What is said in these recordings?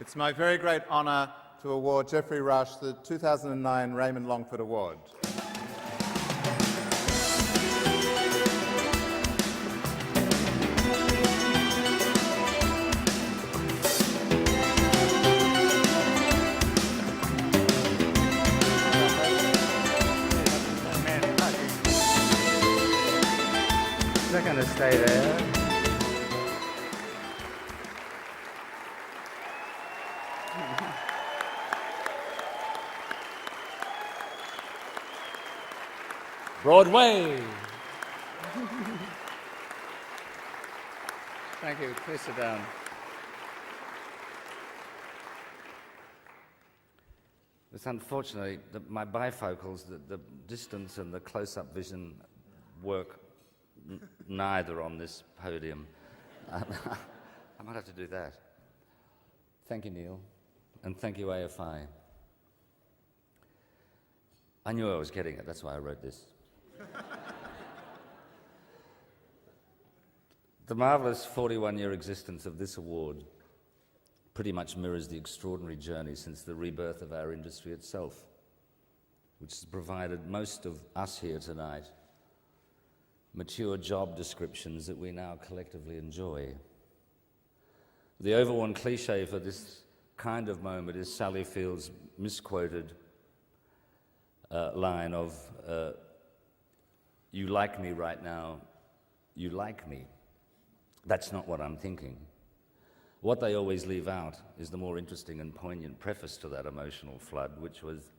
It's my very great honour to award Geoffrey Rush the 2009 Raymond Longford Award. They're going to stay there. Broadway. Thank you. Please sit down. It's unfortunately that my bifocals, the distance and the close-up vision work neither on this podium. I might have to do that. Thank you, Neil, and thank you, AFI. I knew I was getting it, that's why I wrote this. The marvellous 41-year existence of this award pretty much mirrors the extraordinary journey since the rebirth of our industry itself, which has provided most of us here tonight mature job descriptions that we now collectively enjoy. The overworn cliche for this kind of moment is Sally Field's misquoted line of, "You like me right now, you like me." That's not what I'm thinking. What they always leave out is the more interesting and poignant preface to that emotional flood, which was,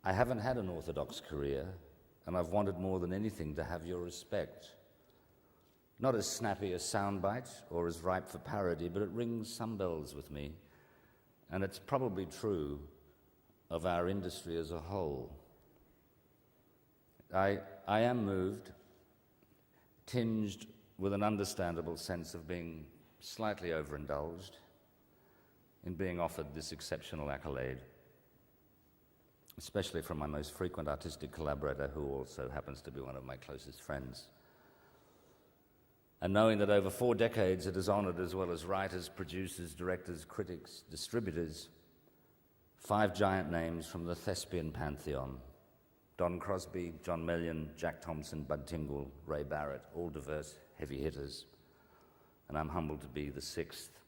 "I haven't had an orthodox career, and I've wanted more than anything to have your respect." Not as snappy a soundbite or as ripe for parody, but it rings some bells with me, and it's probably true of our industry as a whole. I am moved, tinged with an understandable sense of being slightly overindulged in being offered this exceptional accolade, especially from my most frequent artistic collaborator, who also happens to be one of my closest friends. And knowing that over 4 decades it has honoured, as well as writers, producers, directors, critics, distributors, 5 giant names from the thespian pantheon: Don Crosby, John Mellion, Jack Thompson, Bud Tingle, Ray Barrett, all diverse heavy hitters, and I'm humbled to be the 6th.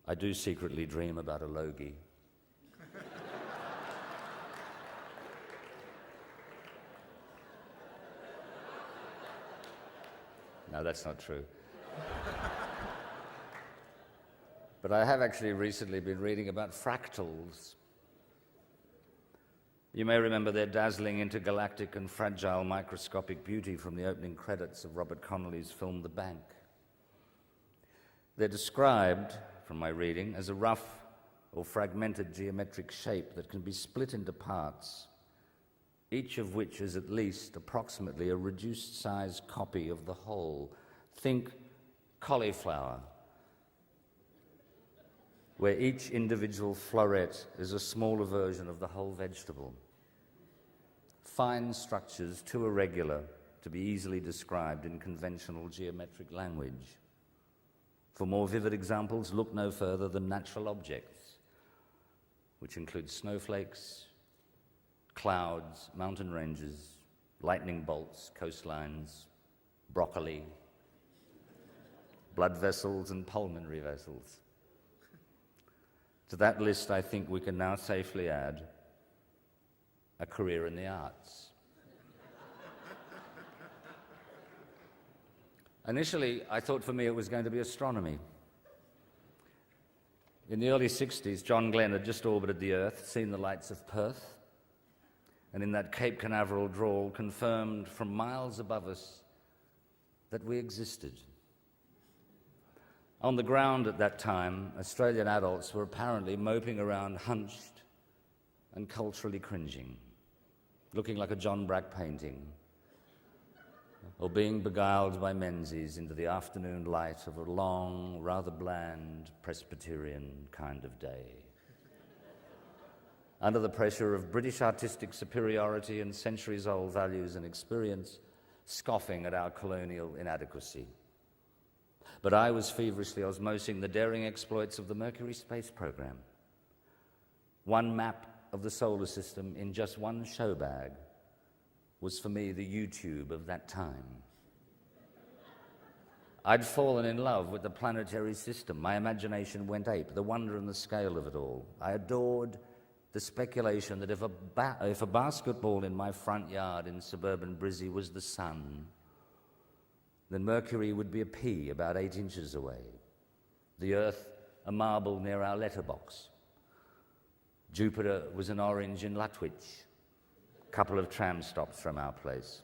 I do secretly dream about a Logie. No, that's not true. But I have actually recently been reading about fractals. You may remember their dazzling intergalactic and fragile microscopic beauty from the opening credits of Robert Connolly's film The Bank. They're described, from my reading, as a rough or fragmented geometric shape that can be split into parts, each of which is at least approximately a reduced-size copy of the whole. Think cauliflower, where each individual floret is a smaller version of the whole vegetable. Fine structures too irregular to be easily described in conventional geometric language. For more vivid examples, look no further than natural objects, which include snowflakes, clouds, mountain ranges, lightning bolts, coastlines, broccoli, blood vessels, and pulmonary vessels. To that list, I think we can now safely add a career in the arts. Initially, I thought for me it was going to be astronomy. In the early 60s, John Glenn had just orbited the Earth, seen the lights of Perth, and in that Cape Canaveral drawl confirmed from miles above us that we existed. On the ground at that time, Australian adults were apparently moping around hunched and culturally cringing, looking like a John Brack painting, or being beguiled by Menzies into the afternoon light of a long, rather bland, Presbyterian kind of day. Under the pressure of British artistic superiority and centuries-old values and experience, scoffing at our colonial inadequacy. But I was feverishly osmosing the daring exploits of the Mercury space program. One map of the solar system in just one show bag was for me the YouTube of that time. I'd fallen in love with the planetary system. My imagination went ape, the wonder and the scale of it all. I adored the speculation that if a basketball in my front yard in suburban Brizzy was the sun, then Mercury would be a pea about 8 inches away, the Earth a marble near our letterbox. Jupiter was an orange in Lutwich, a couple of tram stops from our place.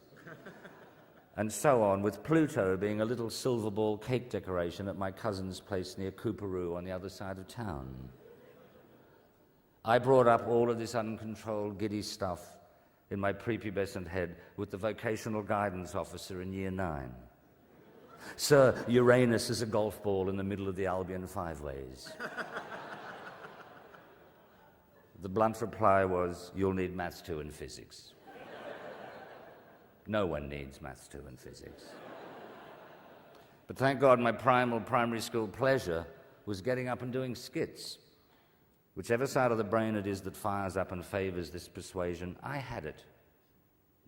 And so on, with Pluto being a little silver ball cake decoration at my cousin's place near Cooperoo on the other side of town. I brought up all of this uncontrolled, giddy stuff in my prepubescent head with the vocational guidance officer in Year 9. Sir, Uranus is a golf ball in the middle of the Albion Five Ways. The blunt reply was, you'll need Maths 2 and Physics. No one needs Maths 2 and Physics. But thank God my primal primary school pleasure was getting up and doing skits. Whichever side of the brain it is that fires up and favours this persuasion, I had it.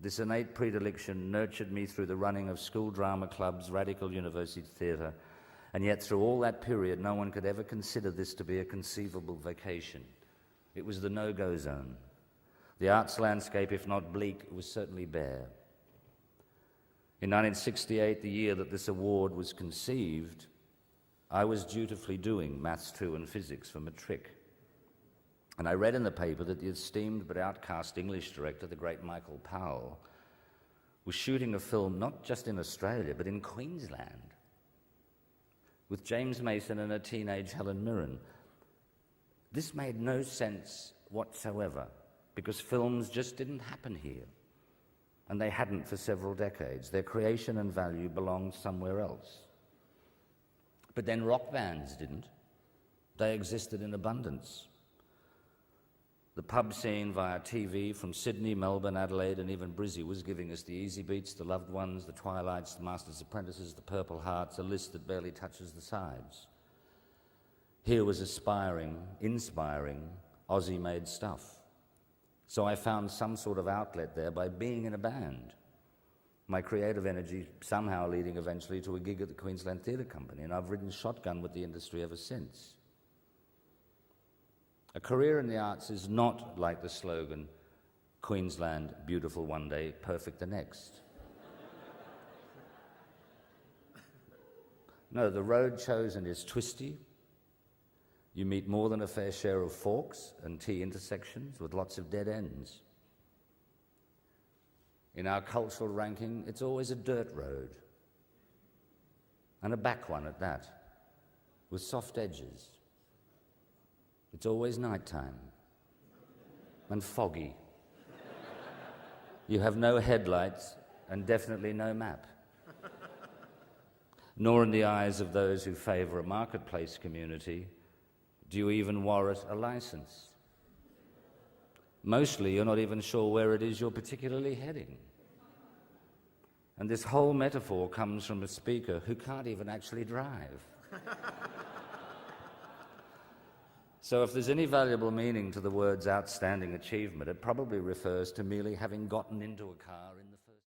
This innate predilection nurtured me through the running of school drama clubs, radical university theatre, and yet through all that period no one could ever consider this to be a conceivable vocation. It was the no-go zone. The arts landscape, if not bleak, was certainly bare. In 1968, the year that this award was conceived, I was dutifully doing Maths 2 and Physics for matric. And I read in the paper that the esteemed but outcast English director, the great Michael Powell, was shooting a film not just in Australia, but in Queensland, with James Mason and a teenage Helen Mirren. This made no sense whatsoever, because films just didn't happen here. And they hadn't for several decades. Their creation and value belonged somewhere else. But then rock bands didn't. They existed in abundance. The pub scene via TV from Sydney, Melbourne, Adelaide, and even Brizzy was giving us the Easy Beats, the Loved Ones, the Twilights, the Master's Apprentices, the Purple Hearts, a list that barely touches the sides. Here was aspiring, inspiring, Aussie-made stuff. So I found some sort of outlet there by being in a band. My creative energy somehow leading eventually to a gig at the Queensland Theatre Company, and I've ridden shotgun with the industry ever since. A career in the arts is not like the slogan, Queensland, beautiful one day, perfect the next. No, the road chosen is twisty. You meet more than a fair share of forks and T-intersections with lots of dead ends. In our cultural ranking, it's always a dirt road, and a back one at that, with soft edges. It's always nighttime and foggy. You have no headlights and definitely no map. Nor in the eyes of those who favour a marketplace community do you even warrant a license. Mostly you're not even sure where it is you're particularly heading. And this whole metaphor comes from a speaker who can't even actually drive. So if there's any valuable meaning to the words outstanding achievement, it probably refers to merely having gotten into a car in the first